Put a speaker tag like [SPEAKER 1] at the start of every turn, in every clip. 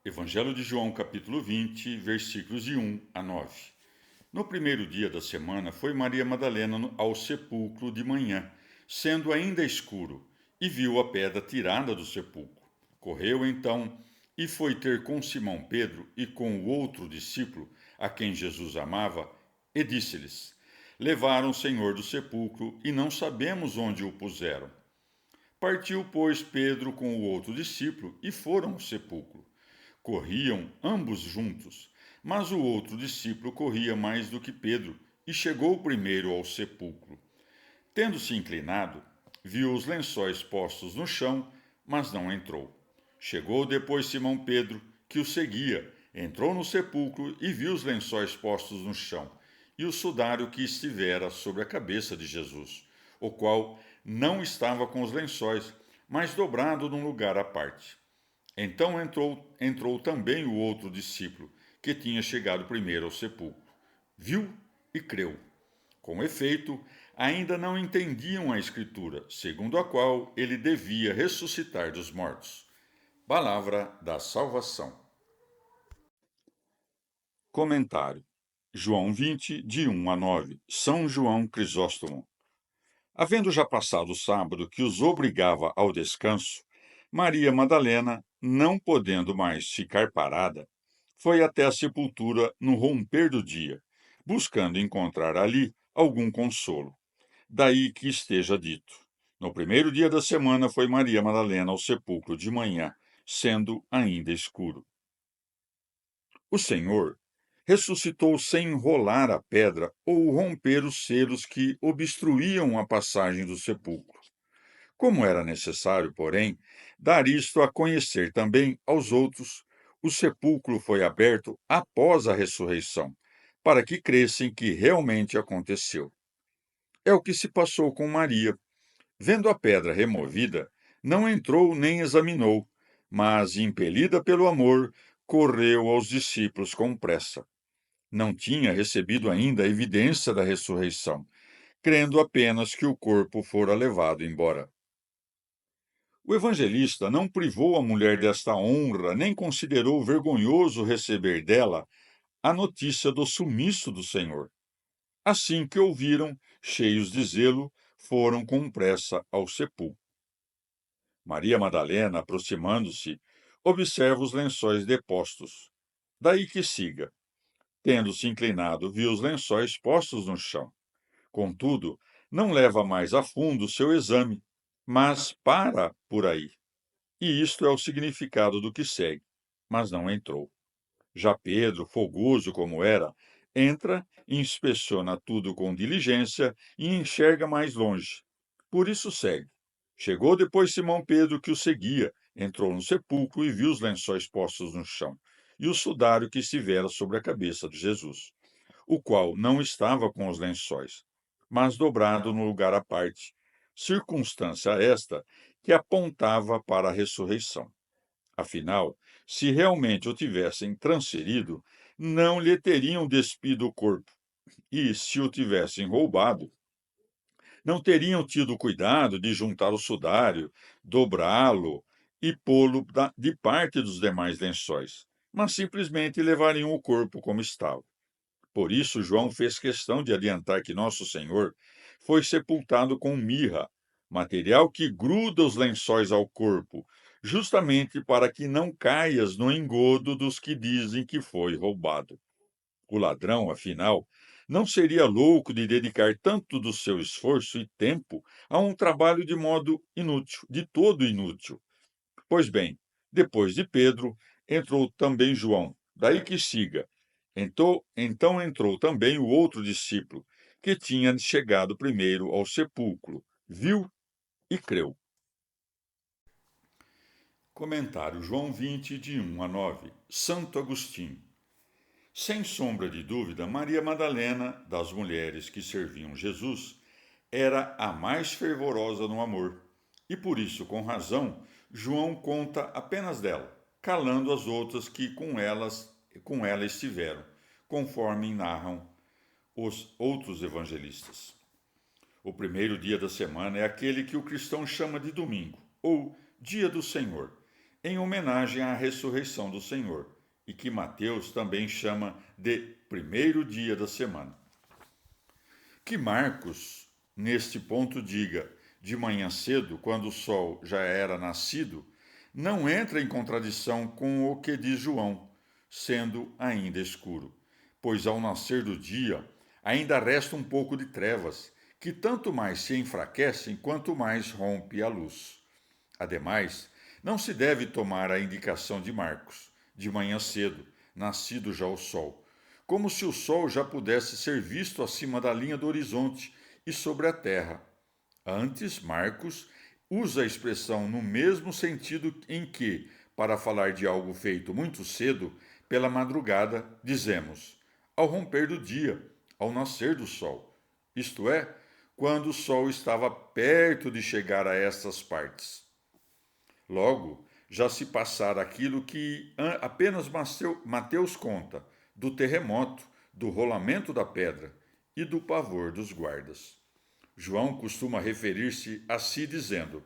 [SPEAKER 1] Evangelho de João, capítulo 20, versículos de 1 a 9. No primeiro dia da semana, foi Maria Madalena ao sepulcro de manhã, sendo ainda escuro, e viu a pedra tirada do sepulcro. Correu então e foi ter com Simão Pedro e com o outro discípulo, a quem Jesus amava, e disse-lhes: Levaram o Senhor do sepulcro e não sabemos onde o puseram. Partiu, pois, Pedro com o outro discípulo e foram ao sepulcro. Corriam ambos juntos, mas o outro discípulo corria mais do que Pedro e chegou primeiro ao sepulcro. Tendo-se inclinado, viu os lençóis postos no chão, mas não entrou. Chegou depois Simão Pedro, que o seguia, entrou no sepulcro e viu os lençóis postos no chão e o sudário que estivera sobre a cabeça de Jesus, o qual não estava com os lençóis, mas dobrado num lugar à parte. Então entrou também o outro discípulo, que tinha chegado primeiro ao sepulcro. Viu e creu. Com efeito, ainda não entendiam a Escritura, segundo a qual ele devia ressuscitar dos mortos. Palavra da salvação. Comentário. João 20, de 1 a 9. São João Crisóstomo. Havendo já passado o sábado que os obrigava ao descanso, Maria Madalena, não podendo mais ficar parada, foi até a sepultura no romper do dia, buscando encontrar ali algum consolo. Daí que esteja dito: no primeiro dia da semana foi Maria Madalena ao sepulcro de manhã, sendo ainda escuro. O Senhor ressuscitou sem enrolar a pedra ou romper os selos que obstruíam a passagem do sepulcro. Como era necessário, porém, dar isto a conhecer também aos outros, o sepulcro foi aberto após a ressurreição, para que crescem que realmente aconteceu. É o que se passou com Maria. Vendo a pedra removida, não entrou nem examinou, mas, impelida pelo amor, correu aos discípulos com pressa. Não tinha recebido ainda a evidência da ressurreição, crendo apenas que o corpo fora levado embora. O evangelista não privou a mulher desta honra, nem considerou vergonhoso receber dela a notícia do sumiço do Senhor. Assim que ouviram, cheios de zelo, foram com pressa ao sepulcro. Maria Madalena, aproximando-se, observa os lençóis depostos. Daí que siga. Tendo-se inclinado, viu os lençóis postos no chão. Contudo, não leva mais a fundo o seu exame, mas para por aí. E isto é o significado do que segue. Mas não entrou. Já Pedro, fogoso como era, entra, inspeciona tudo com diligência e enxerga mais longe. Por isso segue. Chegou depois Simão Pedro, que o seguia, entrou no sepulcro e viu os lençóis postos no chão, e o sudário que estivera sobre a cabeça de Jesus, o qual não estava com os lençóis, mas dobrado no lugar à parte, circunstância esta que apontava para a ressurreição. Afinal, se realmente o tivessem transferido, não lhe teriam despido o corpo, e, se o tivessem roubado, não teriam tido cuidado de juntar o sudário, dobrá-lo e pô-lo de parte dos demais lençóis, mas simplesmente levariam o corpo como estava. Por isso, João fez questão de adiantar que Nosso Senhor foi sepultado com mirra, material que gruda os lençóis ao corpo, justamente para que não caias no engodo dos que dizem que foi roubado. O ladrão, afinal, não seria louco de dedicar tanto do seu esforço e tempo a um trabalho de modo inútil, de todo inútil. Pois bem, depois de Pedro, entrou também João. Daí que siga. Então entrou também o outro discípulo, que tinha chegado primeiro ao sepulcro, viu e creu. Comentário João 20, de 1 a 9. Santo Agostinho. Sem sombra de dúvida, Maria Madalena, das mulheres que serviam Jesus, era a mais fervorosa no amor, e por isso, com razão, João conta apenas dela, calando as outras que com ela estiveram, conforme narram os outros evangelistas. O primeiro dia da semana é aquele que o cristão chama de domingo, ou dia do Senhor. em homenagem à ressurreição do Senhor, e que Mateus também chama de primeiro dia da semana. Que Marcos, neste ponto, diga de manhã cedo, quando o sol já era nascido, não entra em contradição com o que diz João, sendo ainda escuro, pois ao nascer do dia ainda resta um pouco de trevas, que tanto mais se enfraquecem quanto mais rompe a luz. Ademais, não se deve tomar a indicação de Marcos, de manhã cedo, nascido já o sol, como se o sol já pudesse ser visto acima da linha do horizonte e sobre a terra. Antes, Marcos usa a expressão no mesmo sentido em que, para falar de algo feito muito cedo, pela madrugada, dizemos ao romper do dia, ao nascer do sol, isto é, quando o sol estava perto de chegar a estas partes. Logo, já se passara aquilo que apenas Mateus conta, do terremoto, do rolamento da pedra e do pavor dos guardas. João costuma referir-se a si dizendo,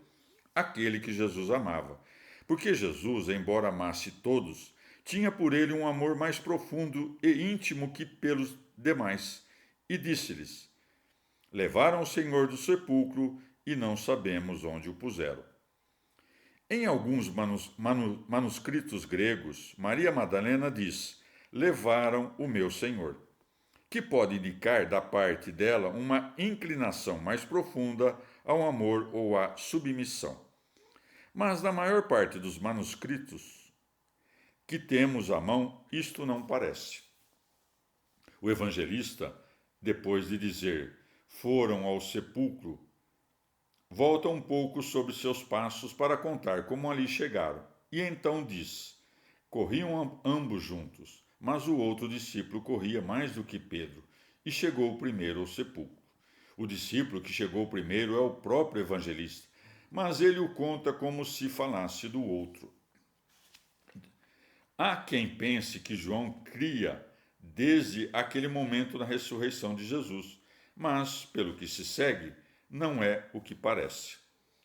[SPEAKER 1] aquele que Jesus amava, porque Jesus, embora amasse todos, tinha por ele um amor mais profundo e íntimo que pelos demais, e disse-lhes, levaram o Senhor do sepulcro e não sabemos onde o puseram. Em alguns manuscritos gregos, Maria Madalena diz: levaram o meu Senhor, que pode indicar da parte dela uma inclinação mais profunda ao amor ou à submissão. Mas na maior parte dos manuscritos que temos à mão, isto não parece. O evangelista, depois de dizer foram ao sepulcro, volta um pouco sobre seus passos para contar como ali chegaram. E então diz: corriam ambos juntos, mas o outro discípulo corria mais do que Pedro e chegou primeiro ao sepulcro. O discípulo que chegou primeiro é o próprio evangelista, mas ele o conta como se falasse do outro. Há quem pense que João cria desde aquele momento da ressurreição de Jesus, mas, pelo que se segue, não é o que parece.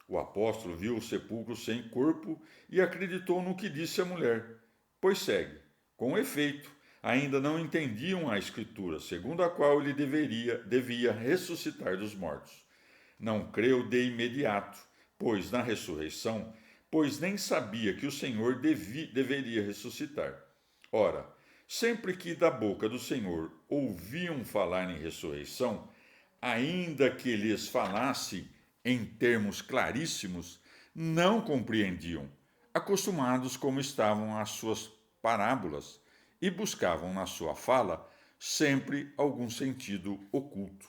[SPEAKER 1] O apóstolo viu o sepulcro sem corpo e acreditou no que disse a mulher. Pois segue. Com efeito, ainda não entendiam a Escritura, segundo a qual ele devia ressuscitar dos mortos. Não creu de imediato, pois na ressurreição, pois nem sabia que o Senhor deveria ressuscitar. Ora, sempre que da boca do Senhor ouviam falar em ressurreição, ainda que lhes falasse em termos claríssimos, não compreendiam, acostumados como estavam às suas parábolas, e buscavam na sua fala sempre algum sentido oculto.